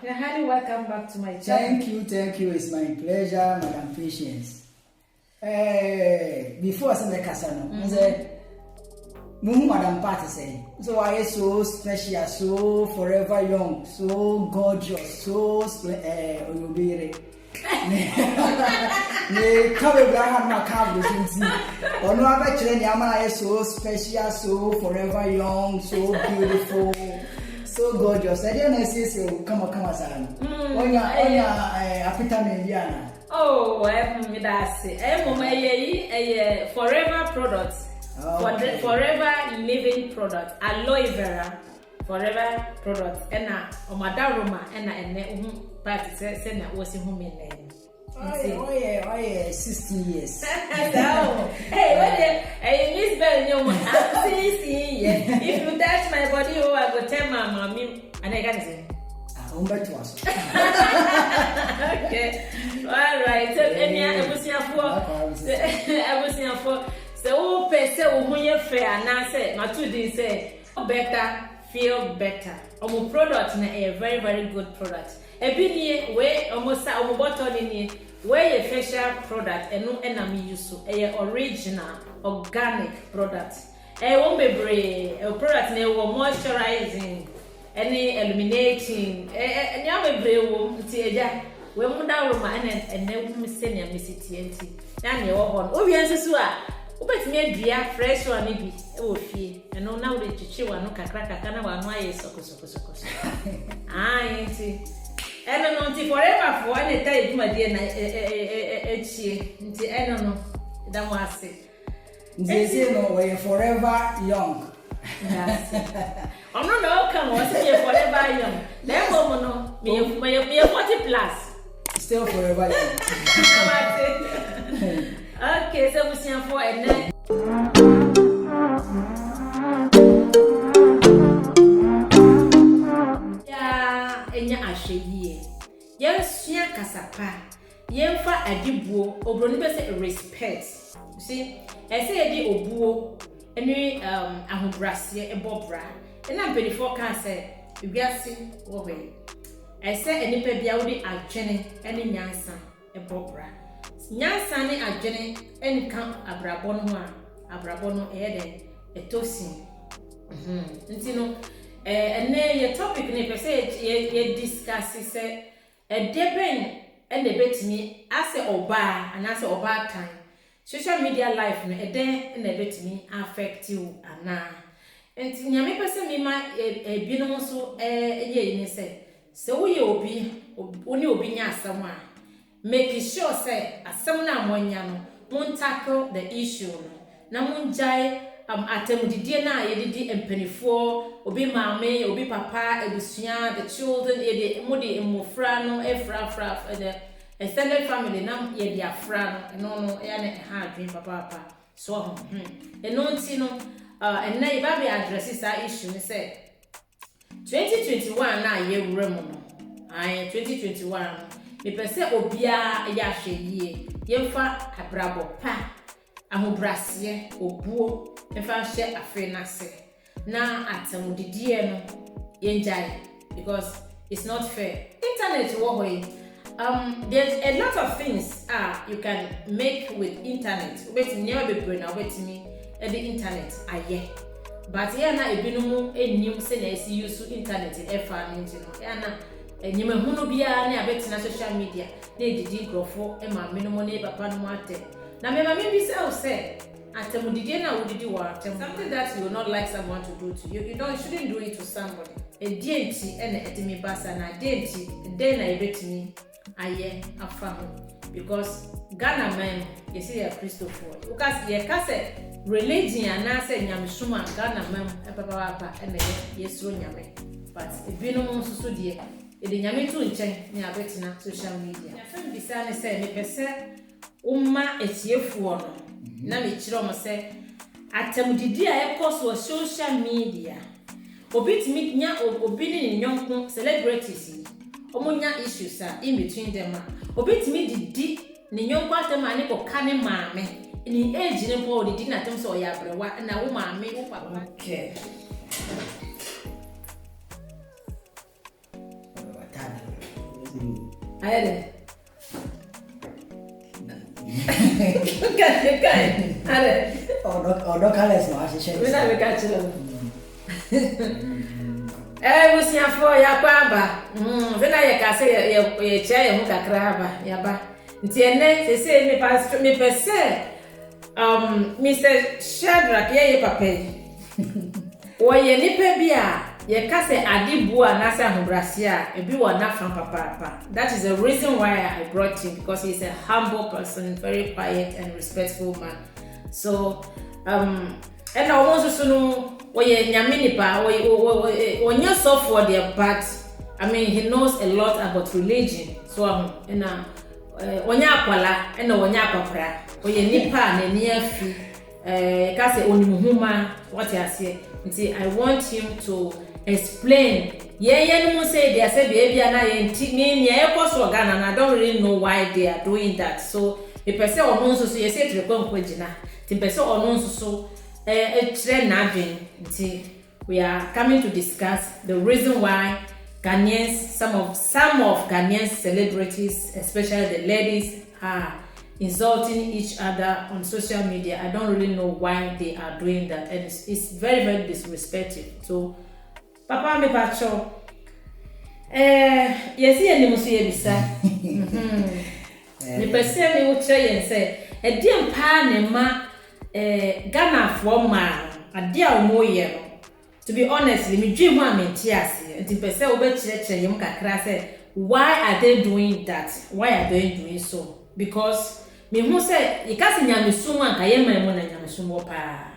Yeah, highly welcome back to my channel. Thank you. It's my pleasure, Madam Patience. Before I say Casano, I said, Madam Patty say, so I am so special, so forever young, so gorgeous, so you'll be ready. Ne kabe Abraham na kabe sinti ono abekire ni ama so special, so forever young, so beautiful, so gorgeous. I don't say so come sana onya apita me biana. Oh, me that say mama ye forever products. Forever living product, aloe vera, forever product, ena omadaroma ena ene party say na was home in Oh yeah, 16 years. So, hey, Miss Bell, you 16 years. If you touch my body, I go tell my mommy, and I gotta say, okay, all right. So, I was here for. So, person who you fair, and I say, my two days say, better, feel better. Our product na a very, very good product. Ebini we almost bottle in where a facial product and no enemy use so a original organic product. A won't be a product na moisturizing, any illuminating, and yawe brave tia. We munda room and then senior Missy TNT. Nan your one. Oh, yes, ubet me dua fresh one bi e wo fie eno na wo de chichi wa no kakra na wa no aye soko enti eno no nti forever for any time duma die na echie nti eno no da mo ase nti say no we forever young. Yes. Ono no come o say forever young then mo no me 40 plus still forever young. Okay, so we see for and then enya ahweye yensia kasapa yemfa adibuo obroni be say respect. You see I say edi obuo eni ahobrase ebobra ena mpelifo kan say biase wo we I say enipa bia wo di adwene eni nyansa ebobra nyansa ne adwene enka abrabọ no a abrabọ no de etosin nti no ene ye topic ne pese ye discuss say edeben ene betimi ase oba anase oba kan social media life no ene betimi affect you ana nti nyame pese mi ma ebinom so ye ni se wo ye obi nya asam a make sure say asem na amonya no won tackle the issue no na mun jai atemudidie na yedidi empenifo obi maame obi papa ebusua the children yede mudi emofra no efra the extended family na yede afra no ya ne ha adwen papa so eno nti no enna iba be address sa issue ni say 2021 na ye wura mu no 2021 me pese obia ya hweye yemfa abrabo pa ahobrase obuo emfa hye afe nase na atemudidie no yenjai because it's not fair. Internet wo hoy there's a lot of things you can make with internet. Obeti never be brain obeti me the internet aye but here na ebinumu enim se na esi use internet efa nti no ya na enyime hunu bia na abeti na social media na edidi grofo e ma menomo na papa no ate na me ma me bi say atemudidie na wodidi wa atem something that you will not like someone to do to you you shouldn't do it to somebody edienti ene etimi basa na denti den na ebetimi aye afa ho because Ghana man you see a Christopher because ye kase religion and say nyamsuma Ghana man papa ene yeso nyame but ebinom so de ede nyame to nchen ni abetina social media yasem bisa ne say me pese umma etiefuo no na me kire mo say atemdidi a ekoso social media obitimi nya obi ni nyonko celebrities omunya issues in between them obitimi didi ni nyonko atema ne ko kane maame ni age ne po didi na tem so ya brewa na wo maame wo papa okay Ayede. Okay. Ade. Odo colors no ahye. We na we catch them. We see for ya kwaba. Vena ye ka se ye che ye hu kakra ba ya ba. Nti ene se me pese Mr. Shadrack ye papa. Oye nipa bia ye ka se adibu anase ahobrase a ebi wo na fam papa. That is the reason why I brought him, because he's a humble person, very quiet and respectful man. So and I want to know oye nyame nipa onya so for the but I mean he knows a lot about religion. So onya akwala and onya akopra oye nipa na ni afi ka se onimuhuma what you say. I want him to explain. No say they say baby na ye so Ghana, and I don't really know why they are doing that. So the person or so you say to the conquejina. The person or so we are coming to discuss the reason why Ghanaians, some of Ghanaian celebrities, especially the ladies, are insulting each other on social media. I don't really know why they are doing that, and it's very, very disrespectful. So, Papa me pacho, yes, he musu ye bisa. The person me uche yen say, dear pa ne ma Ghana for ma dear omoye. To be honest, me dream one me tiasi. The person obe chire yem kakra say, why are they doing that? Why are they doing so? Because me who say you can't nyame sumu anka ye man mo na nyame sumu pa.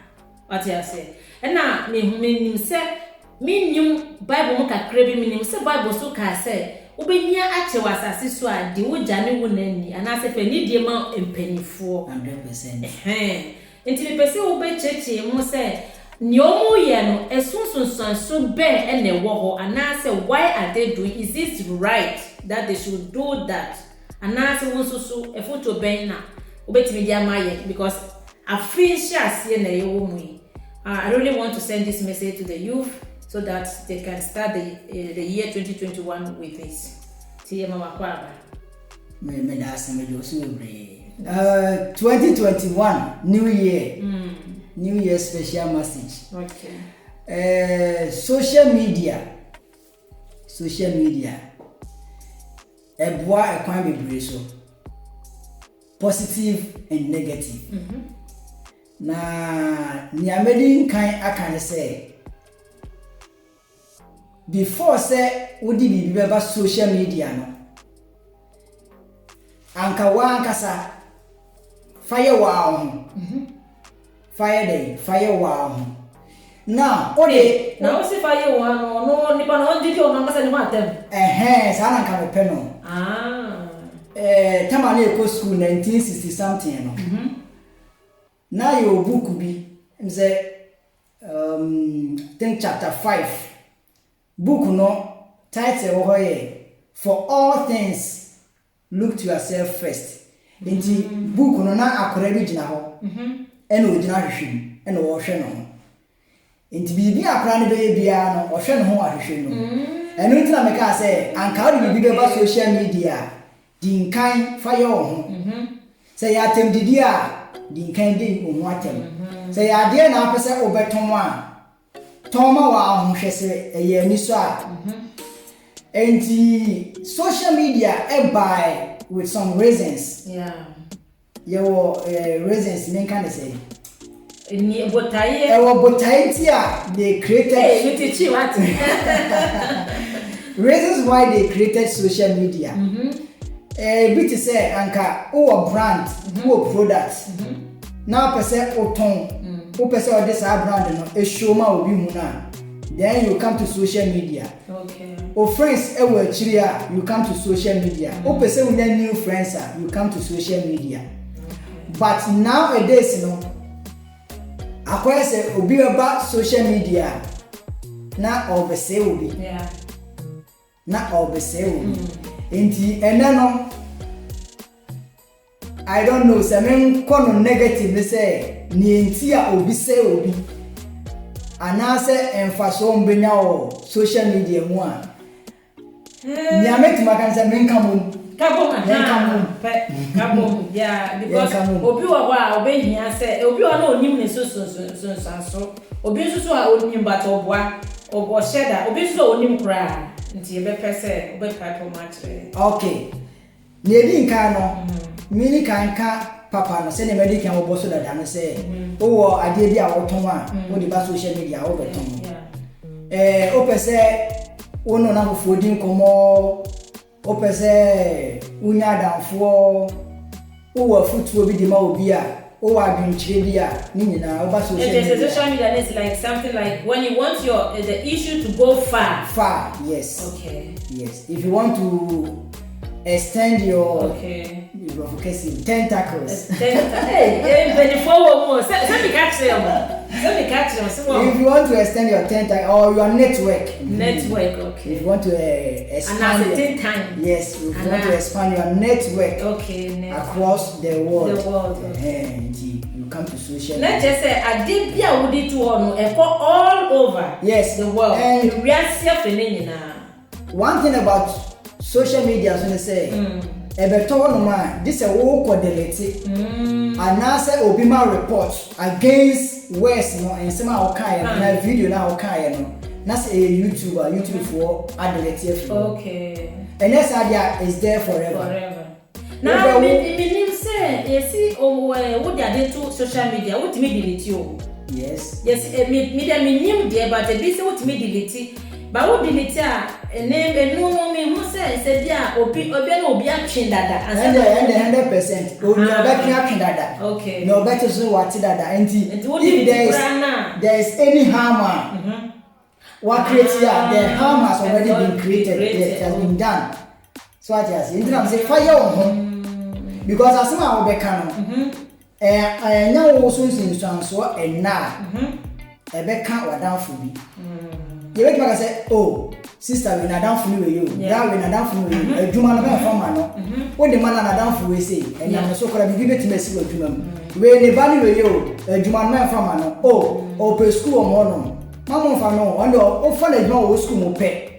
What you say? And na me say me nyum Bible mo kakra bi me nim say Bible so ka say obenya ache wasase so a de wo jane wo nani ana say pe ni die ma empanifo 100%. Enti me pese wo be cheche mo say nyomu ye no esunsunsun so be ene wo ho ana say why are they doing? Is it right that they should do that? And now so a photo ben na obetimi dia maye, because I feel share na ye I really want to send this message to the youth so that they can start the year 2021 with this. See mama kwaba. Me da se me do so bre. 2021 new year. New year special message. Okay. Social media. Ebwa ekwan bebre so positive and negative. Na niamedi kan akane say before say odi bibi beba social media no anka wa ankasa fire wa fire wa now ode na o si fire wa no nipa no ndidi o mangasa ni matem sana nka me peno time na eko school 1960 something no na your book bi say think chapter 5 book no title wo here for all things look to yourself first. Enti book no na akora bi gina ho ena o gina hwehwem ena wo hwe no enti bibi akora ne be bia no o hwe no ho ahwehwe no enu ntina me ka say anka o bibi be ba social media dinkan fire ho say ya tem didi a dinkan de o ho atem say ya de na apese obeton a toma wa ahunhwe se eye ani so a enti social media buy with some reasons. Your reasons men can say ni botai they created reasons why they created social media. Bit to say anka o brand o product now person o ton o person o this brand no e show ma obi hu na then you come to social media. Okay. O friends e were chiria you come to social media. O person with new friends you come to social media. Okay. But nowadays you know akwai say obi about social media na obese obi. Yeah. Na obese obi. Enti enano I don't know say men kono negative me say ni enti a obi say obi anase emfaso mbenya o social media mu a Nyame tumakanse menkamum. Kabom, yeah, because obi wa wa obi hia say obi wa na onim ne so obi so a onim but obo sheda obi so onim kra nti e be pese obi pato matre. Okay. Nebi nka no mini kanka papa no se ne medi kan obo so dada no say wo ade bi a woton a wo di ba social media wo beton. O pese wono na fofodin komo o pese unya danfo o wa futuo bi di ma obi a o wa adwinchire bi a ni nyina o ba social media. Social media is like something like when you want the issue to go far. Yes. Okay. Yes. If you want to extend your tentacles. Hey, 24 more. Let me catch them. If you want to extend your tentacle or your network. Okay. If you want to expand yes, if you want to expand your network across the world. And you come to social media. Let's just say I did be a woody to all over the world. And we are self one thing about social media, so they say, this is a walk delete. And now say Obima report against West, and some okay, and video now okay, that's a YouTube for delete. Okay. And that's idea is there forever. Now, me say, you see, what they are doing to social media, what me delete you? Yes, me knew there, but this what me delete. But what delete and no me who said yeah obi atwin dada and 100% obi obi atwin dada. Okay, no better so what dada and if there is any harm what creates here the harm has already been created. It has been done. So what you say I'm say fire on home because as ma obeka no anya wo so nsinso and na ebeka wadanfo bi you make me say oh sister we na down for you that we na down for you adwuma no be fama no wo de man na down for we say enya no so kora bibi betime si adwuma mu we ne ba ni we yo adwuma no fama no o pe school o mo no mama fa no wonder o fa na adwuma o school mo pe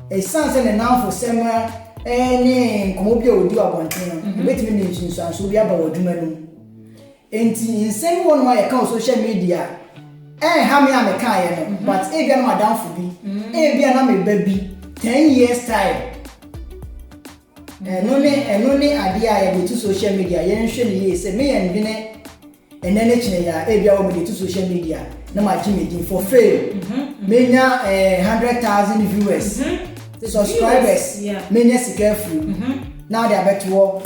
e sanse ne now for sema ni komo bi odi abonten no betime ni nsunsu so bi aba adwuma no enti nsem won ma ye kan social media how me am a but if you're madam for be, if you're not my baby, 10 years time. And only idea I go to social media, you say me and Bine, and then if you are to social media, no my Jimmy for fail. Mania 100,000 viewers, subscribers, mania careful. Now they are better work.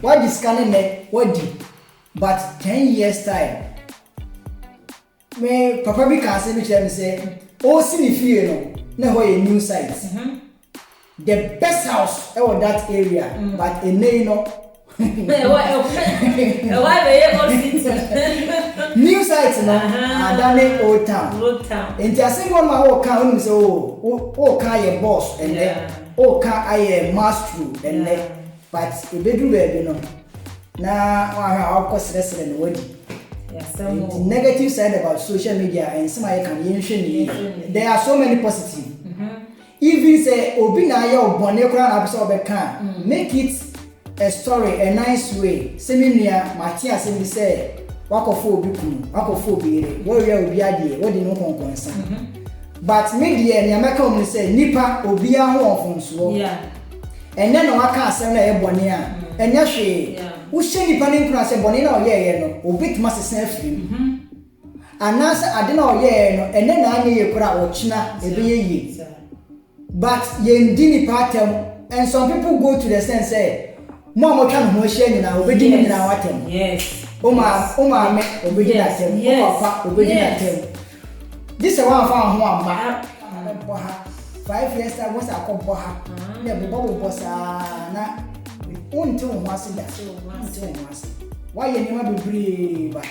What is scanning net? What did? But 10 years time. Me papa bi ka say me say o si ni fie no na ho a new site the best house in that area but enei no new site no adane old town enti asem one ma o ka onu say o ka ye boss and then o ka aye master and then but e bedu be no na wa ha akosresre no wadi. The negative side about social media and some I can there are so many positive. Even say obi na ya obone kura na bisa obeka make it a story a nice way. Seminia Matia say say wakofo obi kunu wakofo obi ere wo we obi ade wo di no konkonsa. But media ni ameka o say nipa obi aho onfonso. And then waka asem na e bone a enya hwe wo hye nipa ne nkura se bone na oyeye no obetuma sesen afiri anasa ade na oyeye no ene na anye ye kura ochina ebeye yi but ye ndi nipa atem and some people go to the sense say mo amotwa no ho hye nyina obedi nyina watem oma me obedi na tem papa obedi na tem this one fa ho amba 5 years ago was akọbọ ha na bọbọ sa na unto nwase da unto nwase why ye nima bebre but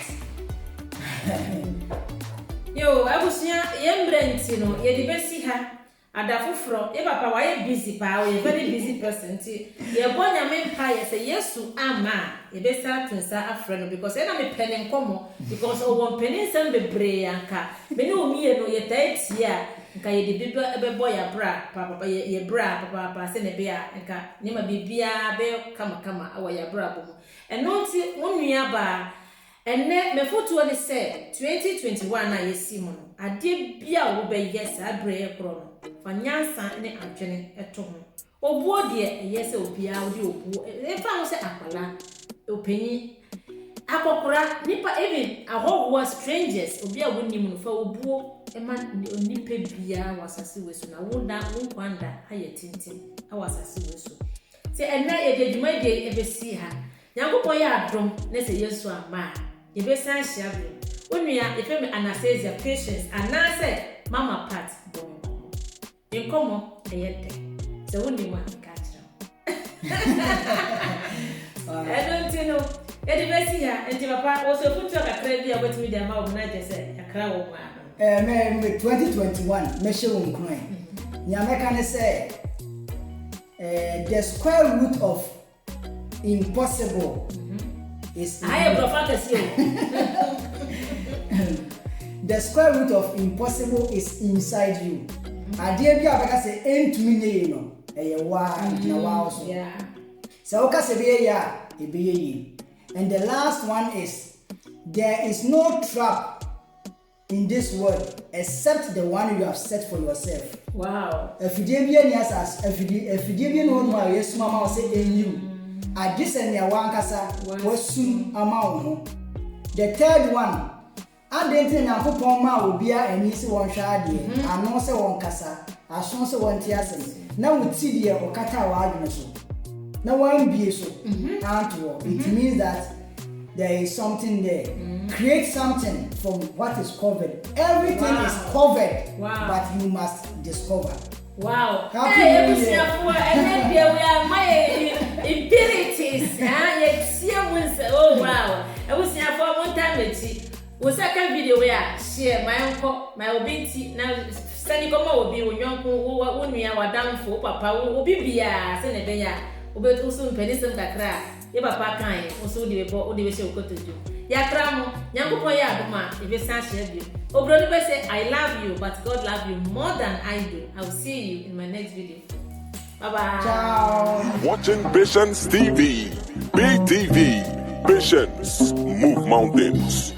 yo abusia ye mbrenti no ye de besi ha adafofro ye papa why ye busy pa we very busy person ti ye bonya me mpa ye say Yesu ama ye besa tunsa afre no because e na me pene nkomo because o won pene nsem bebre anka me ne omiye no ye taitia nka ye de bibi ebebo ya bra papa ye bra papa se ne be a nka nyema bibia be kama awa ya bra bomu eno ti wonua ba enne me foto ne se 2021 na yesi mu no ade bia wo be yes abre ye kro no fa nyansa ne adwene eto ho obuo de yese obia wo de obuo e fa ho se akwala opanyi akokora nipa even ahowo strangers obi a woni mu fa obuo ema nipa bia wasase weso na woda wonkwanda aye tintin awasase weso se enna ededwuma de ebesi ha nyankopon ya adom na se yesu ama yebesan hia bi onua efemi anastasia patience anase mama pat bon enkomo eyede se woni mu aka kira I don't know. Edibesi ya enti papa wo so futu akakra bia wetimi de ma wo na je se akra wo ma me 2021 me she won kran nyameka ne say the square root of impossible is I profata si the square root of impossible is inside you ade bia beka say entumi ne no eye wa na wa so yeah so ka se be ya e be ye. And the last one is, there is no trap in this world except the one you have set for yourself. Wow. If you didn't be no one, yes, mama say in you. I just and your one casa was soon amount. The third one, I didn't know how ma will be an easy one shady, and no say one casa, as soon as one tiasen. Now we see the Okata Wagner. No one be so. It means that there is something there. Create something from what is covered. Everything is covered, but you must discover. Wow. Hey, we see and then we are my abilities. Oh wow. I was here for one time we second video where share my uncle, my obiti now sending come will be when young we are down for papa will be bia send a beya. Obet also penisem kakra ye papa kan also de bo o de we se okotoju ya kramo nyankopon ya adoma e be san share bi obroni be say I love you but God love you more than I do. I will see you in my next video. Bye bye. Ciao. Watching Patience TV. Big TV. Patience. Move mountains.